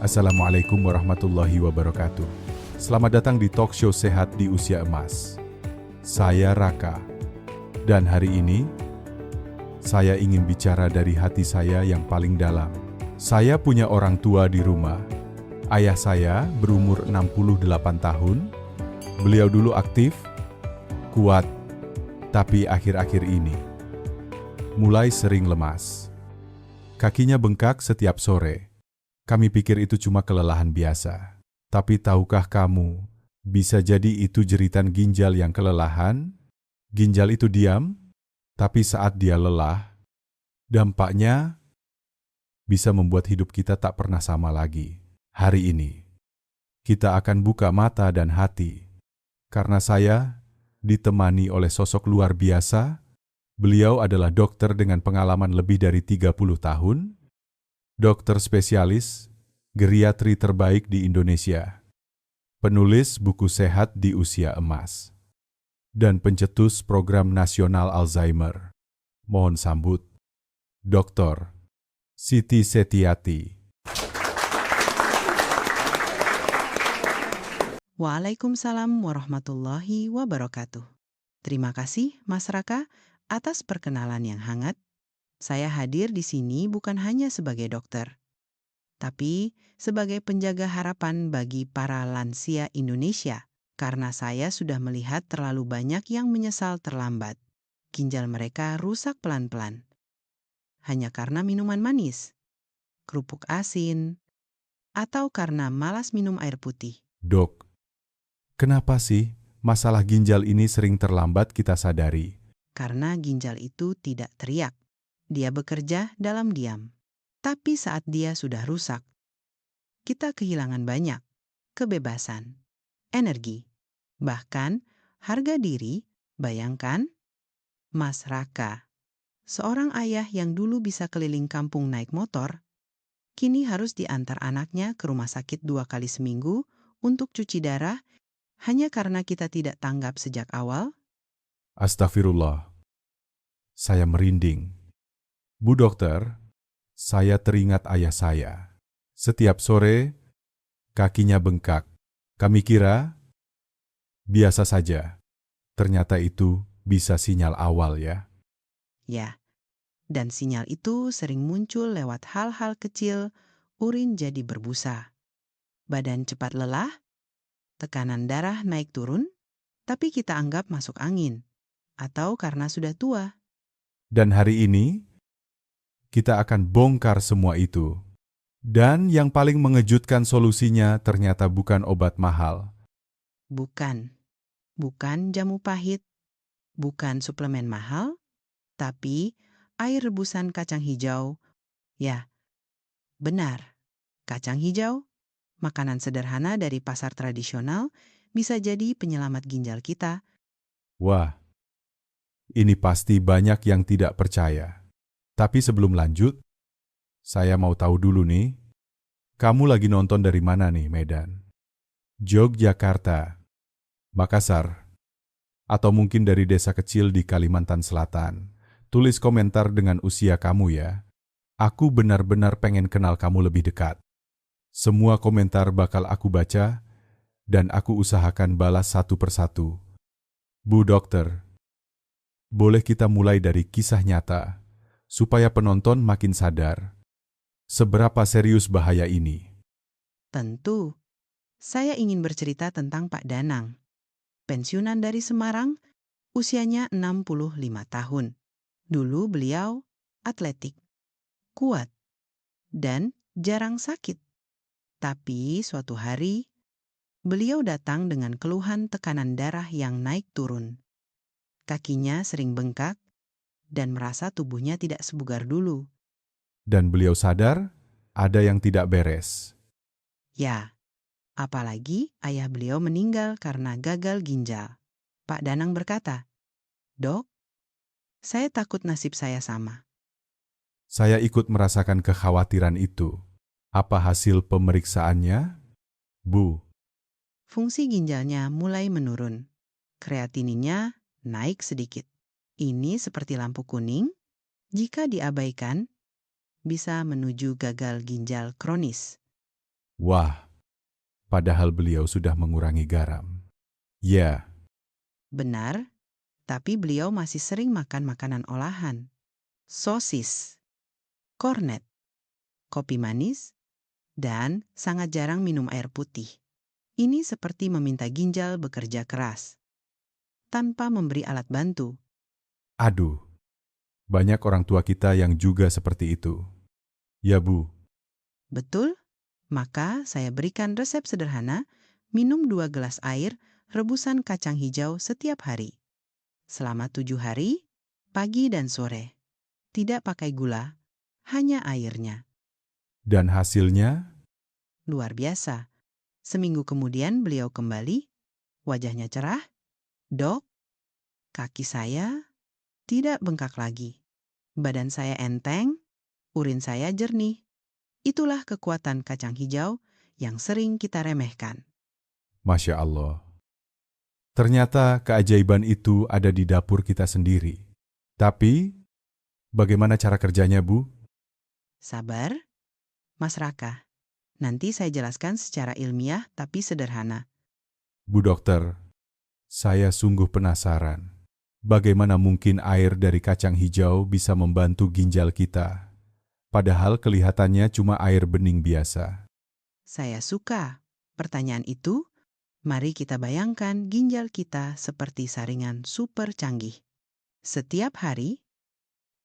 Assalamualaikum warahmatullahi wabarakatuh. Selamat datang di Talk Show Sehat di Usia Emas. Saya Raka. Dan hari ini, saya ingin bicara dari hati saya yang paling dalam. Saya punya orang tua di rumah. Ayah saya berumur 68 tahun. Beliau dulu aktif, kuat, tapi akhir-akhir ini mulai sering lemas. Kakinya bengkak setiap sore. Kami pikir itu cuma kelelahan biasa. Tapi tahukah kamu, bisa jadi itu jeritan ginjal yang kelelahan? Ginjal itu diam, tapi saat dia lelah, dampaknya bisa membuat hidup kita tak pernah sama lagi. Hari ini, kita akan buka mata dan hati. Karena saya ditemani oleh sosok luar biasa. Beliau adalah dokter dengan pengalaman lebih dari 30 tahun, dokter spesialis geriatri terbaik di Indonesia, penulis buku Sehat di Usia Emas, dan pencetus program nasional Alzheimer. Mohon sambut Dr. Siti Setiati. Waalaikumsalam warahmatullahi wabarakatuh. Terima kasih Mas Raka atas perkenalan yang hangat. Saya hadir di sini bukan hanya sebagai dokter, tapi sebagai penjaga harapan bagi para lansia Indonesia, karena saya sudah melihat terlalu banyak yang menyesal terlambat. Ginjal mereka rusak pelan-pelan, hanya karena minuman manis, kerupuk asin, atau karena malas minum air putih. Dok, kenapa sih masalah ginjal ini sering terlambat kita sadari? Karena ginjal itu tidak teriak. Dia bekerja dalam diam. Tapi saat dia sudah rusak, kita kehilangan banyak. Kebebasan, energi, bahkan harga diri. Bayangkan, Mas Raka, seorang ayah yang dulu bisa keliling kampung naik motor, kini harus diantar anaknya ke rumah sakit 2 kali seminggu untuk cuci darah hanya karena kita tidak tanggap sejak awal. Astagfirullah, saya merinding. Bu dokter, saya teringat ayah saya. Setiap sore, kakinya bengkak. Kami kira biasa saja. Ternyata itu bisa sinyal awal ya. Ya, dan sinyal itu sering muncul lewat hal-hal kecil, urin jadi berbusa, badan cepat lelah, tekanan darah naik turun, tapi kita anggap masuk angin, atau karena sudah tua. Dan hari ini, kita akan bongkar semua itu. Dan yang paling mengejutkan solusinya ternyata bukan obat mahal. Bukan jamu pahit, bukan suplemen mahal, tapi air rebusan kacang hijau. Ya, benar, kacang hijau, makanan sederhana dari pasar tradisional, bisa jadi penyelamat ginjal kita. Wah, ini pasti banyak yang tidak percaya. Tapi sebelum lanjut, saya mau tahu dulu nih, kamu lagi nonton dari mana nih, Medan? Yogyakarta, Makassar, atau mungkin dari desa kecil di Kalimantan Selatan? Tulis komentar dengan usia kamu ya. Aku benar-benar pengen kenal kamu lebih dekat. Semua komentar bakal aku baca, dan aku usahakan balas satu persatu. Bu Dokter, boleh kita mulai dari kisah nyata, supaya penonton makin sadar seberapa serius bahaya ini. Tentu, saya ingin bercerita tentang Pak Danang, pensiunan dari Semarang, usianya 65 tahun. Dulu beliau atletik, kuat, dan jarang sakit. Tapi suatu hari, beliau datang dengan keluhan tekanan darah yang naik turun. Kakinya sering bengkak dan merasa tubuhnya tidak sebugar dulu. Dan beliau sadar ada yang tidak beres. Ya, apalagi ayah beliau meninggal karena gagal ginjal. Pak Danang berkata, "Dok, saya takut nasib saya sama." Saya ikut merasakan kekhawatiran itu. Apa hasil pemeriksaannya? Bu, Fungsi ginjalnya mulai menurun. Kreatininnya naik sedikit. Ini seperti lampu kuning. Jika diabaikan, bisa menuju gagal ginjal kronis. Wah, padahal beliau sudah mengurangi garam. Ya, Benar, tapi beliau masih sering makan makanan olahan. Sosis, kornet, kopi manis, dan sangat jarang minum air putih. Ini seperti meminta ginjal bekerja keras, tanpa memberi alat bantu. aduh, banyak orang tua kita yang juga seperti itu. Ya, Bu. Betul? Maka saya berikan resep sederhana, minum 2 gelas air rebusan kacang hijau setiap hari. Selama 7 hari, pagi dan sore. Tidak pakai gula, hanya airnya. Dan hasilnya? Luar biasa. Seminggu kemudian beliau kembali, wajahnya cerah. Dok, kaki saya tidak bengkak lagi. Badan saya enteng, urin saya jernih. Itulah kekuatan kacang hijau yang sering kita remehkan. Masya Allah. Ternyata keajaiban itu ada di dapur kita sendiri. Tapi, bagaimana cara kerjanya, Bu? Sabar, Mas Raka. Nanti saya jelaskan secara ilmiah tapi sederhana. Bu Dokter, saya sungguh penasaran. Bagaimana mungkin air dari kacang hijau bisa membantu ginjal kita? Padahal kelihatannya cuma air bening biasa. Saya suka pertanyaan itu. Mari kita bayangkan ginjal kita seperti saringan super canggih. Setiap hari,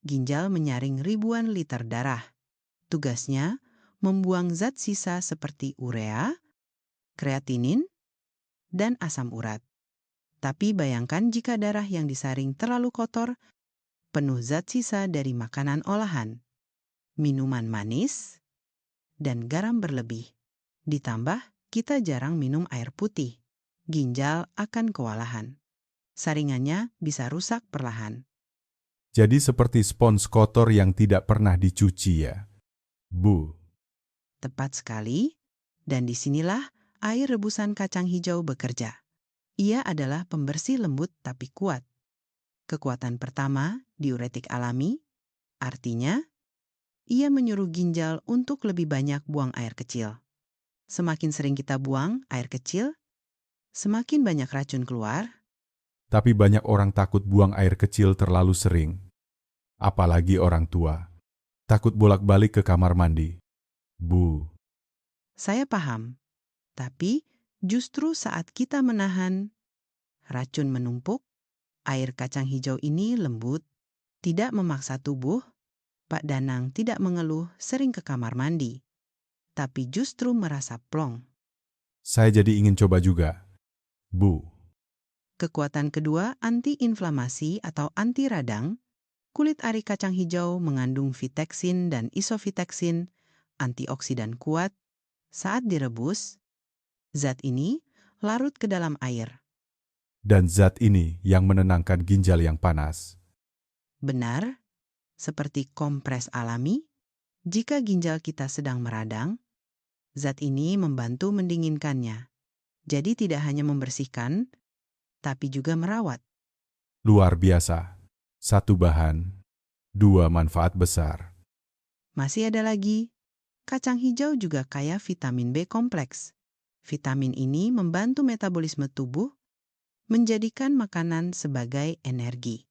ginjal menyaring ribuan liter darah. Tugasnya membuang zat sisa seperti urea, kreatinin, dan asam urat. Tapi bayangkan jika darah yang disaring terlalu kotor, penuh zat sisa dari makanan olahan, minuman manis, dan garam berlebih. Ditambah, kita jarang minum air putih. Ginjal akan kewalahan. Saringannya bisa rusak perlahan. Jadi seperti spons kotor yang tidak pernah dicuci ya, Bu. Tepat sekali. Dan disinilah air rebusan kacang hijau bekerja. Ia adalah pembersih lembut tapi kuat. Kekuatan pertama, diuretik alami, artinya ia menyuruh ginjal untuk lebih banyak buang air kecil. Semakin sering kita buang air kecil, semakin banyak racun keluar. Tapi banyak orang takut buang air kecil terlalu sering. Apalagi orang tua. Takut bolak-balik ke kamar mandi. Bu, Saya paham, tapi justru saat kita menahan, racun menumpuk, air kacang hijau ini lembut, tidak memaksa tubuh. Pak Danang tidak mengeluh sering ke kamar mandi, tapi justru merasa plong. saya jadi ingin coba juga. Bu, Kekuatan kedua, anti-inflamasi atau anti radang. Kulit ari kacang hijau mengandung viteksin dan isoviteksin, antioksidan kuat. Saat direbus, zat ini larut ke dalam air. dan zat ini yang menenangkan ginjal yang panas. Benar, seperti kompres alami, jika ginjal kita sedang meradang, zat ini membantu mendinginkannya. Jadi tidak hanya membersihkan, tapi juga merawat. Luar biasa. Satu bahan, dua manfaat besar. Masih ada lagi, kacang hijau juga kaya vitamin B kompleks. Vitamin ini membantu metabolisme tubuh, menjadikan makanan sebagai energi.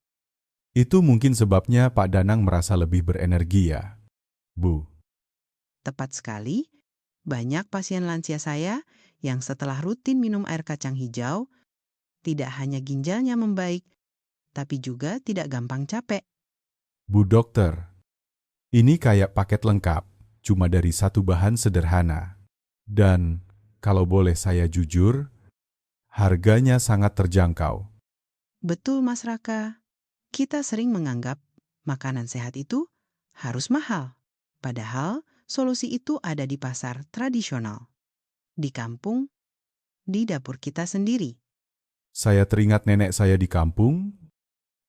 Itu mungkin sebabnya Pak Danang merasa lebih berenergi ya, Bu. Tepat sekali, banyak pasien lansia saya yang setelah rutin minum air kacang hijau, tidak hanya ginjalnya membaik, tapi juga tidak gampang capek. Bu Dokter, ini kayak paket lengkap, cuma dari satu bahan sederhana. Dan, kalau boleh saya jujur, harganya sangat terjangkau. Betul Mas Raka, kita sering menganggap makanan sehat itu harus mahal. Padahal solusi itu ada di pasar tradisional, di kampung, di dapur kita sendiri. Saya teringat nenek saya di kampung,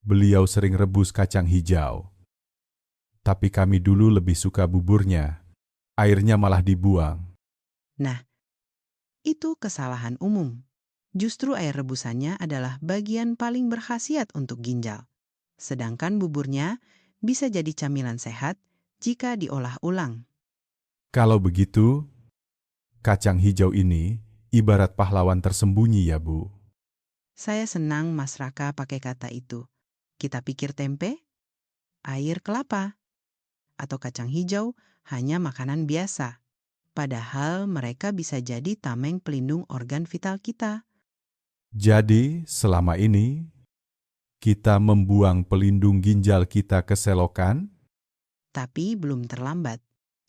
beliau sering rebus kacang hijau. Tapi kami dulu lebih suka buburnya, airnya malah dibuang. Nah, itu kesalahan umum. Justru air rebusannya adalah bagian paling berkhasiat untuk ginjal. Sedangkan buburnya bisa jadi camilan sehat jika diolah ulang. Kalau begitu, Kacang hijau ini ibarat pahlawan tersembunyi ya, Bu. Saya senang Mas Raka pakai kata itu. Kita pikir tempe, air kelapa, atau kacang hijau hanya makanan biasa. Padahal mereka bisa jadi tameng pelindung organ vital kita. Jadi, selama ini kita membuang pelindung ginjal kita ke selokan. Tapi belum terlambat.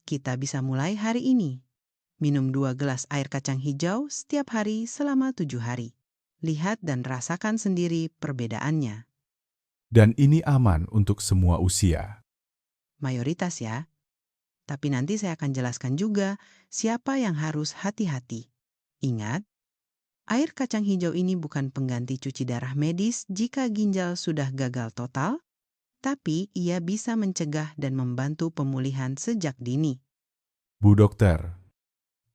Kita bisa mulai hari ini. Minum 2 gelas air kacang hijau setiap hari selama 7 hari. Lihat dan rasakan sendiri perbedaannya. Dan ini aman untuk semua usia. Mayoritas ya. Tapi nanti saya akan jelaskan juga siapa yang harus hati-hati. Ingat, air kacang hijau ini bukan pengganti cuci darah medis jika ginjal sudah gagal total, tapi ia bisa mencegah dan membantu pemulihan sejak dini. Bu Dokter,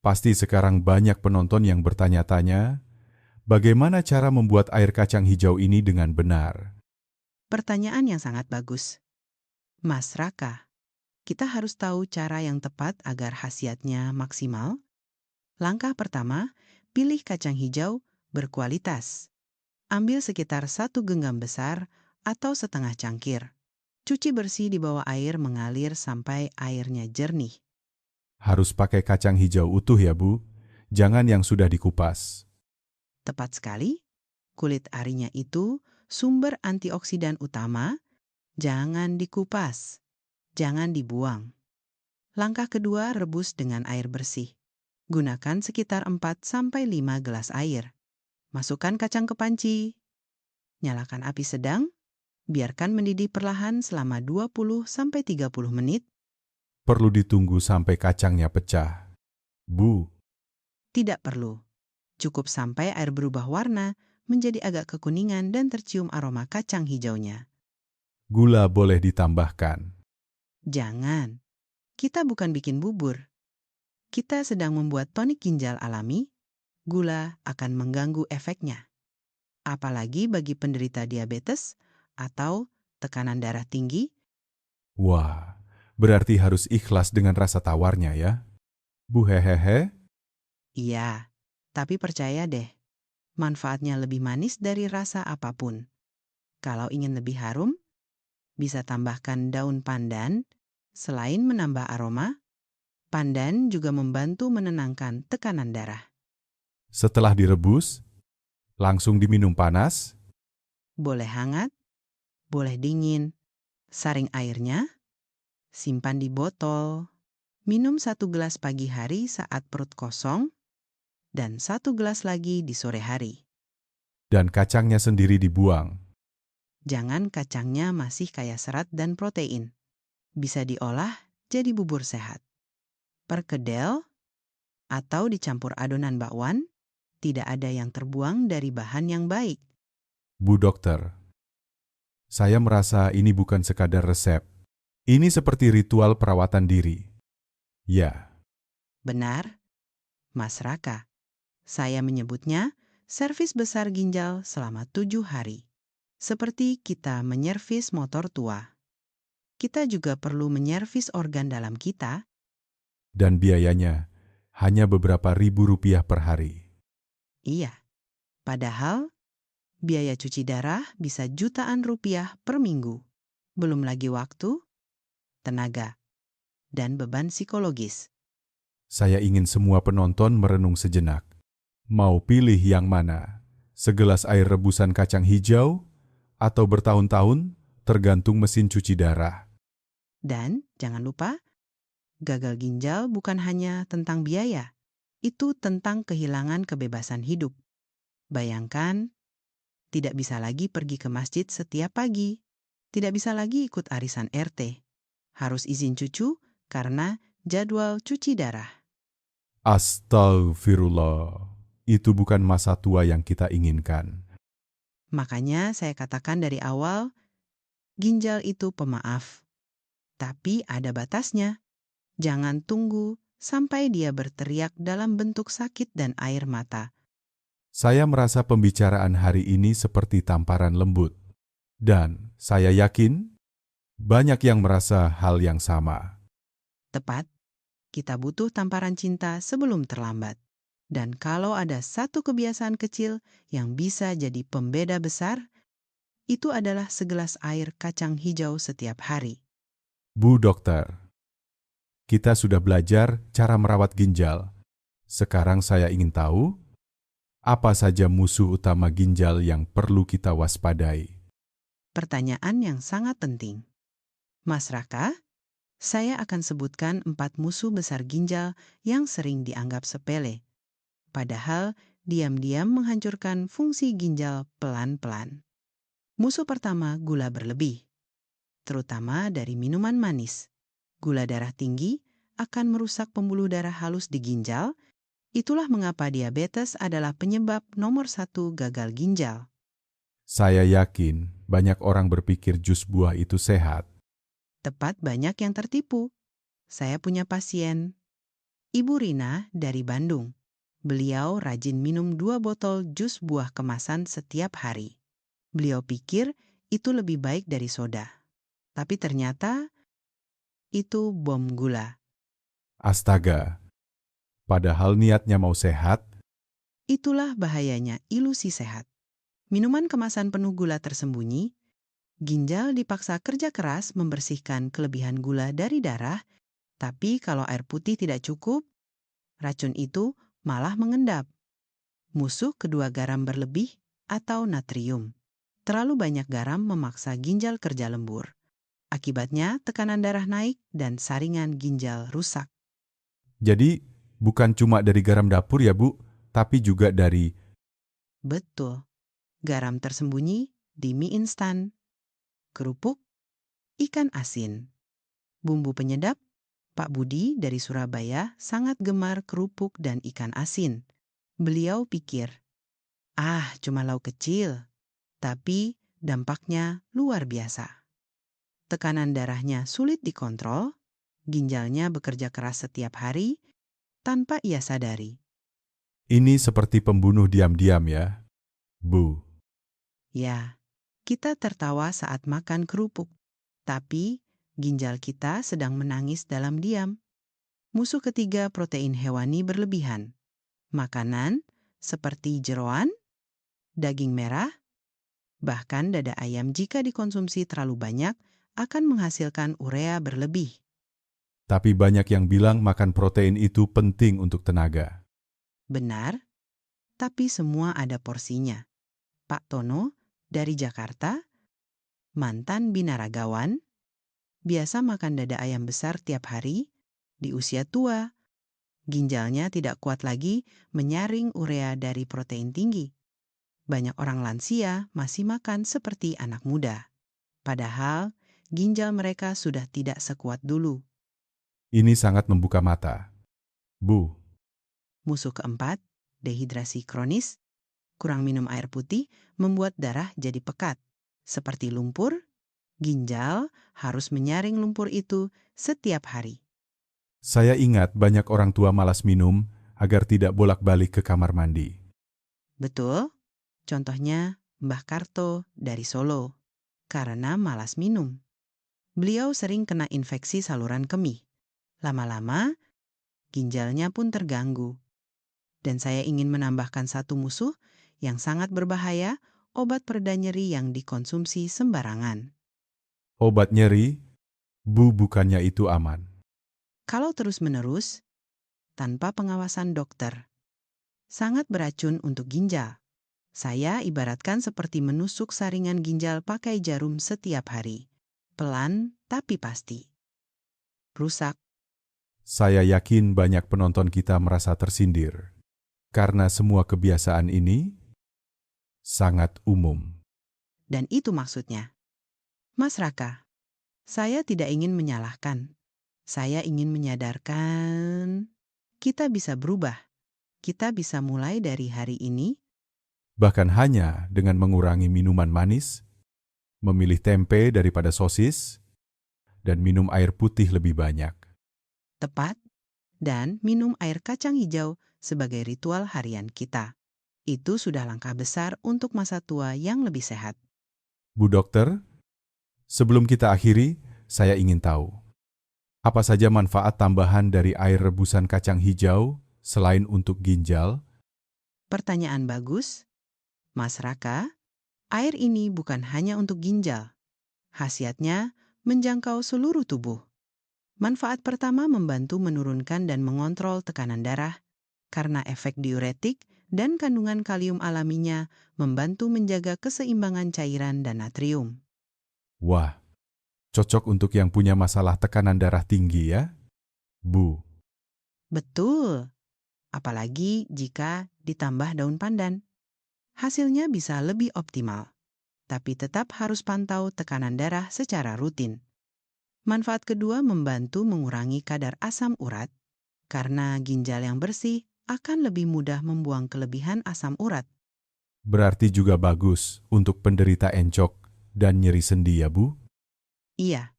pasti sekarang banyak penonton yang bertanya-tanya, bagaimana cara membuat air kacang hijau ini dengan benar? Pertanyaan yang sangat bagus. Mas Raka, kita harus tahu cara yang tepat agar khasiatnya maksimal. Langkah pertama, pilih kacang hijau berkualitas. Ambil sekitar 1 genggam besar atau setengah cangkir. Cuci bersih di bawah air mengalir sampai airnya jernih. Harus pakai kacang hijau utuh ya, Bu. Jangan yang sudah dikupas. Tepat sekali, kulit arinya itu sumber antioksidan utama. Jangan dikupas, jangan dibuang. Langkah kedua, rebus dengan air bersih. Gunakan sekitar 4-5 gelas air. Masukkan kacang ke panci. Nyalakan api sedang. Biarkan mendidih perlahan selama 20-30 menit. Perlu ditunggu sampai kacangnya pecah. Bu, Tidak perlu. Cukup sampai air berubah warna menjadi agak kekuningan dan tercium aroma kacang hijaunya. gula boleh ditambahkan. Jangan. Kita bukan bikin bubur. Kita sedang membuat tonik ginjal alami. Gula akan mengganggu efeknya. Apalagi bagi penderita diabetes atau tekanan darah tinggi. Wah, berarti harus ikhlas dengan rasa tawarnya ya. Bu hehehe, Iya, tapi percaya deh, manfaatnya lebih manis dari rasa apapun. Kalau ingin lebih harum, bisa tambahkan daun pandan. Selain menambah aroma, pandan juga membantu menenangkan tekanan darah. setelah direbus, langsung diminum panas. Boleh hangat, boleh dingin. Saring airnya, simpan di botol. Minum 1 gelas pagi hari saat perut kosong, dan 1 gelas lagi di sore hari. Dan kacangnya sendiri dibuang. Jangan kacangnya masih kaya serat dan protein. Bisa diolah jadi bubur sehat. Perkedel atau dicampur adonan bakwan, tidak ada yang terbuang dari bahan yang baik. Bu Dokter, saya merasa ini bukan sekadar resep. Ini seperti ritual perawatan diri. Ya, Benar, Mas Raka. Saya menyebutnya servis besar ginjal selama 7 hari. Seperti kita menyervis motor tua. Kita juga perlu menyervis organ dalam kita. dan biayanya hanya beberapa ribu rupiah per hari. Iya, padahal biaya cuci darah bisa jutaan rupiah per minggu. Belum lagi waktu, tenaga, dan beban psikologis. Saya ingin semua penonton merenung sejenak. Mau pilih yang mana? Segelas air rebusan kacang hijau atau bertahun-tahun tergantung mesin cuci darah. Dan jangan lupa, gagal ginjal bukan hanya tentang biaya. Itu tentang kehilangan kebebasan hidup. Bayangkan, tidak bisa lagi pergi ke masjid setiap pagi. Tidak bisa lagi ikut arisan RT. Harus izin cucu karena jadwal cuci darah. Astagfirullah, itu bukan masa tua yang kita inginkan. Makanya saya katakan dari awal, ginjal itu pemaaf. Tapi ada batasnya. Jangan tunggu sampai dia berteriak dalam bentuk sakit dan air mata. Saya merasa pembicaraan hari ini seperti tamparan lembut. Dan saya yakin banyak yang merasa hal yang sama. Tepat, Kita butuh tamparan cinta sebelum terlambat. Dan kalau ada satu kebiasaan kecil yang bisa jadi pembeda besar, itu adalah segelas air kacang hijau setiap hari. Bu dokter, kita sudah belajar cara merawat ginjal. Sekarang saya ingin tahu, apa saja musuh utama ginjal yang perlu kita waspadai? Pertanyaan yang sangat penting. Mas Raka, saya akan sebutkan 4 musuh besar ginjal yang sering dianggap sepele. Padahal diam-diam menghancurkan fungsi ginjal pelan-pelan. Musuh pertama, gula berlebih, terutama dari minuman manis. Gula darah tinggi akan merusak pembuluh darah halus di ginjal. Itulah mengapa diabetes adalah penyebab nomor 1 gagal ginjal. Saya yakin banyak orang berpikir jus buah itu sehat. Tepat, banyak yang tertipu. Saya punya pasien, Ibu Rina dari Bandung. Beliau rajin minum 2 botol jus buah kemasan setiap hari. Beliau pikir itu lebih baik dari soda. Tapi ternyata itu bom gula. Astaga, padahal niatnya mau sehat. Itulah bahayanya ilusi sehat. Minuman kemasan penuh gula tersembunyi, ginjal dipaksa kerja keras membersihkan kelebihan gula dari darah, tapi kalau air putih tidak cukup, racun itu malah mengendap. Musuh kedua, garam berlebih atau natrium. Terlalu banyak garam memaksa ginjal kerja lembur. Akibatnya tekanan darah naik dan saringan ginjal rusak. Jadi, bukan cuma dari garam dapur ya Bu, tapi juga dari... Betul, garam tersembunyi di mie instan, kerupuk, ikan asin. Bumbu penyedap, Pak Budi dari Surabaya sangat gemar kerupuk dan ikan asin. Beliau pikir, cuma lauk kecil, tapi dampaknya luar biasa. Tekanan darahnya sulit dikontrol, ginjalnya bekerja keras setiap hari tanpa ia sadari. Ini seperti pembunuh diam-diam ya, Bu. Ya, kita tertawa saat makan kerupuk, tapi ginjal kita sedang menangis dalam diam. Musuh ketiga, protein hewani berlebihan. Makanan seperti jeroan, daging merah, bahkan dada ayam jika dikonsumsi terlalu banyak akan menghasilkan urea berlebih. Tapi banyak yang bilang makan protein itu penting untuk tenaga. Benar, tapi semua ada porsinya. Pak Tono dari Jakarta, mantan binaragawan, biasa makan dada ayam besar tiap hari. Di usia tua, ginjalnya tidak kuat lagi menyaring urea dari protein tinggi. Banyak orang lansia masih makan seperti anak muda. Padahal ginjal mereka sudah tidak sekuat dulu. Ini sangat membuka mata. Bu, Musuh keempat, dehidrasi kronis, kurang minum air putih membuat darah jadi pekat. Seperti lumpur, ginjal harus menyaring lumpur itu setiap hari. saya ingat banyak orang tua malas minum agar tidak bolak-balik ke kamar mandi. Betul, contohnya Mbah Karto dari Solo, karena malas minum. Beliau sering kena infeksi saluran kemih. Lama-lama, ginjalnya pun terganggu. Dan saya ingin menambahkan satu musuh yang sangat berbahaya, obat pereda nyeri yang dikonsumsi sembarangan. Obat nyeri, Bu, bukannya itu aman. Kalau terus-menerus, tanpa pengawasan dokter, sangat beracun untuk ginjal. Saya ibaratkan seperti menusuk saringan ginjal pakai jarum setiap hari. Pelan tapi pasti. Rusak. Saya yakin banyak penonton kita merasa tersindir. Karena semua kebiasaan ini sangat umum. Dan itu maksudnya. Mas Raka, saya tidak ingin menyalahkan. Saya ingin menyadarkan kita bisa berubah. Kita bisa mulai dari hari ini. Bahkan hanya dengan mengurangi minuman manis, memilih tempe daripada sosis, dan minum air putih lebih banyak. Tepat, dan minum air kacang hijau sebagai ritual harian kita. Itu sudah langkah besar untuk masa tua yang lebih sehat. Bu dokter, sebelum kita akhiri, saya ingin tahu, Apa saja manfaat tambahan dari air rebusan kacang hijau selain untuk ginjal? Pertanyaan bagus. Mas Raka, air ini bukan hanya untuk ginjal. Khasiatnya menjangkau seluruh tubuh. Manfaat pertama membantu menurunkan dan mengontrol tekanan darah karena efek diuretik dan kandungan kalium alaminya membantu menjaga keseimbangan cairan dan natrium. Wah, cocok untuk yang punya masalah tekanan darah tinggi ya, Bu. Betul, apalagi jika ditambah daun pandan. Hasilnya bisa lebih optimal, tapi tetap harus pantau tekanan darah secara rutin. Manfaat kedua membantu mengurangi kadar asam urat, karena ginjal yang bersih akan lebih mudah membuang kelebihan asam urat. Berarti juga bagus untuk penderita encok dan nyeri sendi ya, Bu? Iya,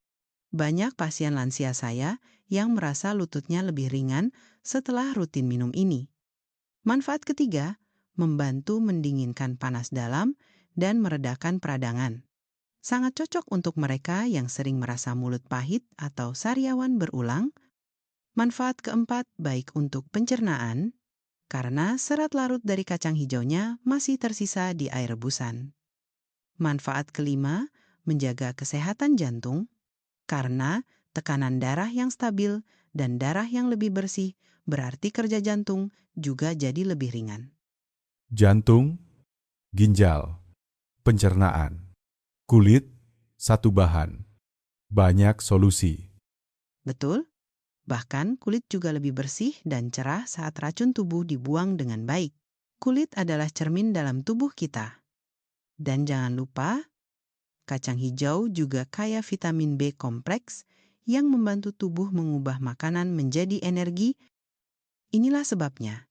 banyak pasien lansia saya yang merasa lututnya lebih ringan setelah rutin minum ini. Manfaat ketiga, membantu mendinginkan panas dalam dan meredakan peradangan. Sangat cocok untuk mereka yang sering merasa mulut pahit atau sariawan berulang. Manfaat keempat baik untuk pencernaan, karena serat larut dari kacang hijaunya masih tersisa di air rebusan. Manfaat kelima, menjaga kesehatan jantung, karena tekanan darah yang stabil dan darah yang lebih bersih berarti kerja jantung juga jadi lebih ringan. Jantung, ginjal, pencernaan, kulit, satu bahan. Banyak solusi. Betul? Bahkan kulit juga lebih bersih dan cerah saat racun tubuh dibuang dengan baik. Kulit adalah cermin dalam tubuh kita. Dan jangan lupa, kacang hijau juga kaya vitamin B kompleks yang membantu tubuh mengubah makanan menjadi energi. Inilah sebabnya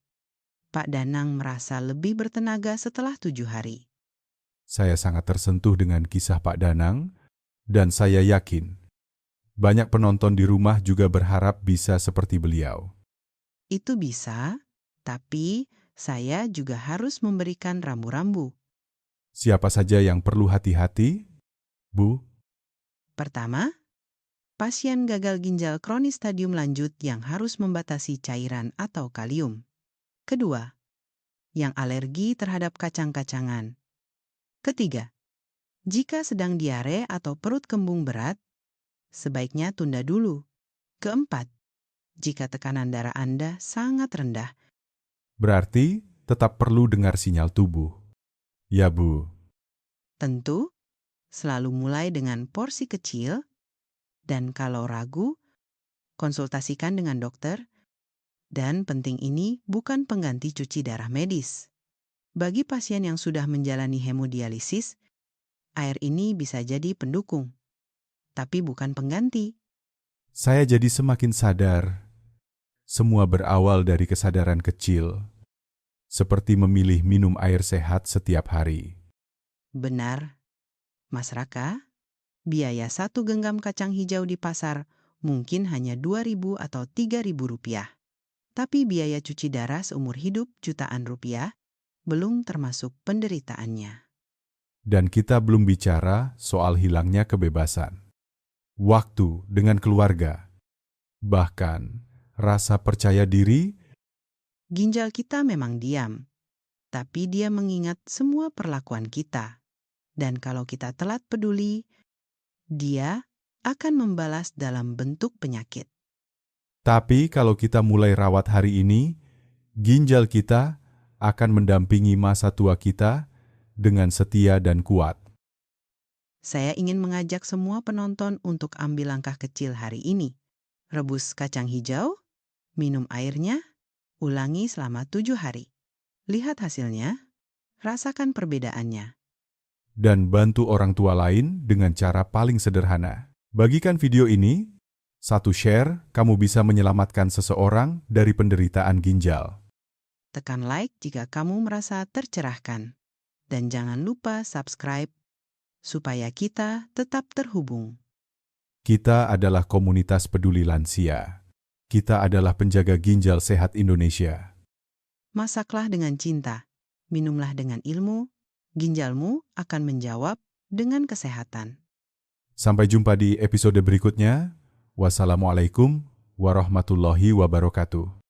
Pak Danang merasa lebih bertenaga setelah 7 hari. Saya sangat tersentuh dengan kisah Pak Danang, dan saya yakin banyak penonton di rumah juga berharap bisa seperti beliau. Itu bisa, tapi saya juga harus memberikan rambu-rambu. Siapa saja yang perlu hati-hati, Bu? Pertama, pasien gagal ginjal kronis stadium lanjut yang harus membatasi cairan atau kalium. Kedua, yang alergi terhadap kacang-kacangan. Ketiga, jika sedang diare atau perut kembung berat, sebaiknya tunda dulu. Keempat, jika tekanan darah Anda sangat rendah. Berarti tetap perlu dengar sinyal tubuh. Ya, Bu. Tentu, selalu mulai dengan porsi kecil, dan kalau ragu, konsultasikan dengan dokter. Dan penting ini bukan pengganti cuci darah medis. Bagi pasien yang sudah menjalani hemodialisis, air ini bisa jadi pendukung, tapi bukan pengganti. Saya jadi semakin sadar. Semua berawal dari kesadaran kecil, seperti memilih minum air sehat setiap hari. Benar, Mas Raka, biaya 1 genggam kacang hijau di pasar mungkin hanya 2.000 atau 3.000 rupiah. Tapi biaya cuci darah seumur hidup jutaan rupiah belum termasuk penderitaannya. Dan kita belum bicara soal hilangnya kebebasan. Waktu dengan keluarga. Bahkan rasa percaya diri. Ginjal kita memang diam, tapi dia mengingat semua perlakuan kita. Dan kalau kita telat peduli, dia akan membalas dalam bentuk penyakit. Tapi kalau kita mulai rawat hari ini, ginjal kita akan mendampingi masa tua kita dengan setia dan kuat. Saya ingin mengajak semua penonton untuk ambil langkah kecil hari ini. Rebus kacang hijau, minum airnya, ulangi selama 7 hari. Lihat hasilnya, rasakan perbedaannya. Dan bantu orang tua lain dengan cara paling sederhana. Bagikan video ini, satu share, kamu bisa menyelamatkan seseorang dari penderitaan ginjal. Tekan like jika kamu merasa tercerahkan. Dan jangan lupa subscribe supaya kita tetap terhubung. Kita adalah komunitas peduli lansia. Kita adalah penjaga ginjal sehat Indonesia. Masaklah dengan cinta, minumlah dengan ilmu, ginjalmu akan menjawab dengan kesehatan. Sampai jumpa di episode berikutnya. Wassalamualaikum warahmatullahi wabarakatuh.